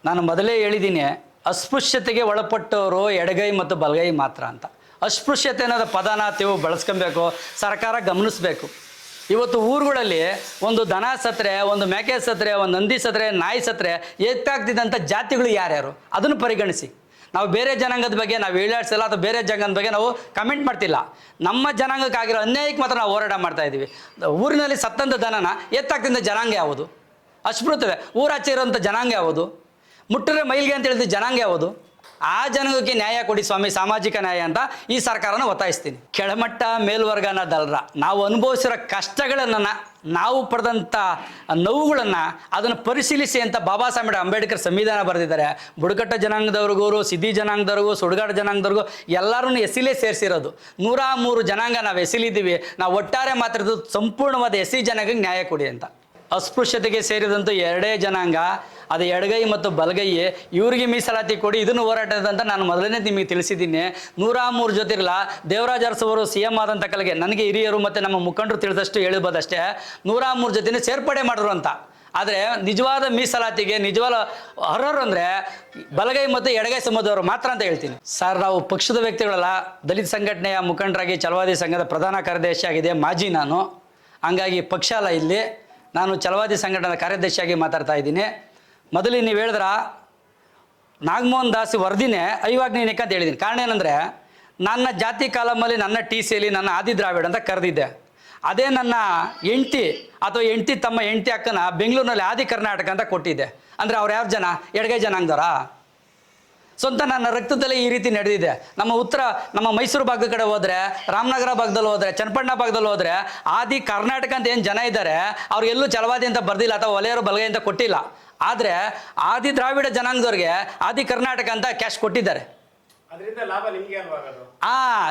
ನಾನು ಮೊದಲೇ ಹೇಳಿದ್ದೀನಿ, ಅಸ್ಪೃಶ್ಯತೆಗೆ ಒಳಪಟ್ಟವರು ಎಡಗೈ ಮತ್ತು ಬಲಗೈ ಮಾತ್ರ ಅಂತ. ಅಸ್ಪೃಶ್ಯತೆ ಅನ್ನೋದು ಪದನ ನೀವು ಬಳಸ್ಕೊಬೇಕು, ಸರ್ಕಾರ ಗಮನಿಸಬೇಕು. ಇವತ್ತು ಊರುಗಳಲ್ಲಿ ಒಂದು ದನ ಸತ್ರೆ, ಒಂದು ಮೇಕೆ ಸತ್ರೆ, ಒಂದು ನಂದಿ ಸತ್ರೆ, ನಾಯಿ ಸತ್ರೆ ಎತ್ತಾಗ್ತಿದ್ದಂಥ ಜಾತಿಗಳು ಯಾರ್ಯಾರು ಅದನ್ನು ಪರಿಗಣಿಸಿ. ನಾವು ಬೇರೆ ಜನಾಂಗದ ಬಗ್ಗೆ ನಾವು ಹೇಳಾಡ್ಸಲ್ಲ, ಅಥವಾ ಬೇರೆ ಜನಾಂಗದ ಬಗ್ಗೆ ನಾವು ಕಮೆಂಟ್ ಮಾಡ್ತಿಲ್ಲ. ನಮ್ಮ ಜನಾಂಗಕ್ಕಾಗಿರೋ ಅನ್ಯಾಯಕ್ಕೆ ಮಾತ್ರ ನಾವು ಹೋರಾಟ ಮಾಡ್ತಾ ಇದ್ದೀವಿ. ಊರಿನಲ್ಲಿ ಸತ್ತಂಥ ದನನ ಎತ್ತಾಗ್ತಿದ್ದ ಜನಾಂಗ ಯಾವುದು? ಅಸ್ಪೃಶ್ಯತೆ. ಊರಾಚೆ ಇರೋಂಥ ಜನಾಂಗ ಯಾವುದು? ಮುಟ್ಟರೆ ಮೈಲಿಗೆ ಅಂತ ಹೇಳಿದ ಜನಾಂಗ ಯಾವುದು? ಆ ಜನಾಂಗಕ್ಕೆ ನ್ಯಾಯ ಕೊಡಿ ಸ್ವಾಮಿ, ಸಾಮಾಜಿಕ ನ್ಯಾಯ ಅಂತ ಈ ಸರ್ಕಾರನ ಒತ್ತಾಯಿಸ್ತೀನಿ. ಕೆಳಮಟ್ಟ ಮೇಲ್ವರ್ಗ ಅನ್ನೋದಲ್ರ, ನಾವು ಅನುಭವಿಸಿರೋ ಕಷ್ಟಗಳನ್ನು, ನಾವು ಪಡೆದಂಥ ನೋವುಗಳನ್ನು ಅದನ್ನು ಪರಿಶೀಲಿಸಿ ಅಂತ ಬಾಬಾ ಸಾಹೇಬ್ ಅಂಬೇಡ್ಕರ್ ಸಂವಿಧಾನ ಬರೆದಿದ್ದಾರೆ. ಬುಡಕಟ್ಟ ಜನಾಂಗದವ್ರಿಗೂ, ಸಿದ್ಧಿ ಜನಾಂಗದವ್ರಿಗೂ, ಸುಡುಗಾಡು ಜನಾಂಗದವ್ರಿಗೂ ಎಲ್ಲರೂ ಎಸಿಲೇ ಸೇರಿಸಿರೋದು. 103 ಜನಾಂಗ ನಾವು ಎಸಿಲಿದ್ದೀವಿ. ನಾವು ಒಟ್ಟಾರೆ ಮಾತಾಡೋದು ಸಂಪೂರ್ಣವಾದ ಎಸಿ ಜನಾಂಗಕ್ಕೆ ನ್ಯಾಯ ಕೊಡಿ ಅಂತ. ಅಸ್ಪೃಶ್ಯತೆಗೆ ಸೇರಿದಂಥ ಎರಡೇ ಜನಾಂಗ, ಅದು ಎಡಗೈ ಮತ್ತು ಬಲಗೈ, ಇವರಿಗೆ ಮೀಸಲಾತಿ ಕೊಡಿ, ಇದನ್ನು ಹೋರಾಟದಂತ ನಾನು ಮೊದಲನೇ ನಿಮಗೆ ತಿಳಿಸಿದ್ದೀನಿ. 103 ಜೊತೆಗಿಲ್ಲ. ದೇವರಾಜ ಅರಸು ಅವರು CM ಆದಂಥ ಕಲೆಗೆ ನನಗೆ ಹಿರಿಯರು ಮತ್ತು ನಮ್ಮ ಮುಖಂಡರು ತಿಳಿದಷ್ಟು ಹೇಳ್ಬೋದಷ್ಟೇ, 103 ಜೊತೆನೇ ಸೇರ್ಪಡೆ ಮಾಡಿದ್ರು ಅಂತ. ಆದರೆ ನಿಜವಾದ ಮೀಸಲಾತಿಗೆ ನಿಜವಾದ ಅರ್ಹರು ಅಂದರೆ ಬಲಗೈ ಮತ್ತು ಎಡಗೈ ಸಮುದಾಯದವರು ಮಾತ್ರ ಅಂತ ಹೇಳ್ತೀನಿ. ಸರ್, ನಾವು ಪಕ್ಷದ ವ್ಯಕ್ತಿಗಳಲ್ಲ, ದಲಿತ ಸಂಘಟನೆಯ ಮುಖಂಡರಾಗಿ ಛಲವಾದಿ ಸಂಘದ ಪ್ರಧಾನ ಕಾರ್ಯದರ್ಶಿ ಆಗಿದೆ ಮಾಜಿ ನಾನು. ಹಂಗಾಗಿ ಪಕ್ಷ ಅಲ್ಲ, ಇಲ್ಲಿ ನಾನು ಛಲವಾದಿ ಸಂಘಟನೆಯ ಕಾರ್ಯದರ್ಶಿಯಾಗಿ ಮಾತಾಡ್ತಾ ಇದ್ದೀನಿ. ಮೊದಲು ನೀವು ಹೇಳಿದ್ರ ನಾಗಮೋಹನ್ ದಾಸ್ ವರದಿನೇ ಅವಿವಾಜ್ಞೇಯಕ್ಕೆ ಅಂತ ಹೇಳಿದ್ದೀನಿ. ಕಾರಣ ಏನಂದರೆ, ನನ್ನ ಜಾತಿ ಕಾಲಮಲ್ಲಿ ನನ್ನ TCಯಲ್ಲಿ ನನ್ನ ಆದಿ ದ್ರಾವಿಡ ಅಂತ ಕರೆದಿದ್ದೆ. ಅದೇ ನನ್ನ ಹೆಂಡ್ತಿ ಅಥವಾ ಹೆಂಡ್ತಿ ತಮ್ಮ ಹೆಂಡ್ತಿ ಅಕ್ಕನ ಬೆಂಗಳೂರಿನಲ್ಲಿ ಆದಿ ಕರ್ನಾಟಕ ಅಂತ ಕೊಟ್ಟಿದ್ದೆ. ಅಂದರೆ ಅವ್ರು ಯಾವ ಜನ? ಎಡಗೈ ಜನಾಂಗದವರಾ? ಸ್ವಂತ ನನ್ನ ರಕ್ತದಲ್ಲೇ ಈ ರೀತಿ ನಡೆದಿದೆ. ನಮ್ಮ ಮೈಸೂರು ಭಾಗದ ಕಡೆ ಹೋದರೆ, ರಾಮನಗರ ಭಾಗದಲ್ಲಿ ಹೋದರೆ, ಚನ್ನಪಟ್ಟಣ ಭಾಗದಲ್ಲಿ ಹೋದರೆ ಆದಿ ಕರ್ನಾಟಕ ಅಂತ ಏನು ಜನ ಇದ್ದಾರೆ, ಅವ್ರಿಗೆಲ್ಲೂ ಛಲವಾದಿ ಅಂತ ಬರ್ದಿಲ್ಲ ಅಥವಾ ಒಲೆಯರು ಬಲಗೈ ಅಂತ ಕೊಟ್ಟಿಲ್ಲ. ಆದರೆ ಆದಿ ದ್ರಾವಿಡ ಜನಾಂಗದವ್ರಿಗೆ ಆದಿ ಕರ್ನಾಟಕ ಅಂತ ಕ್ಯಾಶ್ ಕೊಟ್ಟಿದ್ದಾರೆ.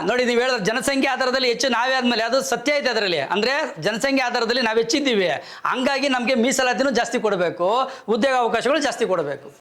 ನೋಡಿ, ನೀವು ಹೇಳಿದ್ರೆ ಜನಸಂಖ್ಯೆ ಆಧಾರದಲ್ಲಿ ಹೆಚ್ಚು ನಾವೇ ಆದಮೇಲೆ ಅದು ಸತ್ಯ ಐತೆ ಅದರಲ್ಲಿ. ಅಂದರೆ ಜನಸಂಖ್ಯೆ ಆಧಾರದಲ್ಲಿ ನಾವು ಹೆಚ್ಚಿದ್ದೀವಿ, ಹಂಗಾಗಿ ನಮಗೆ ಮೀಸಲಾತಿನೂ ಜಾಸ್ತಿ ಕೊಡಬೇಕು, ಉದ್ಯೋಗ ಅವಕಾಶಗಳು ಜಾಸ್ತಿ ಕೊಡಬೇಕು.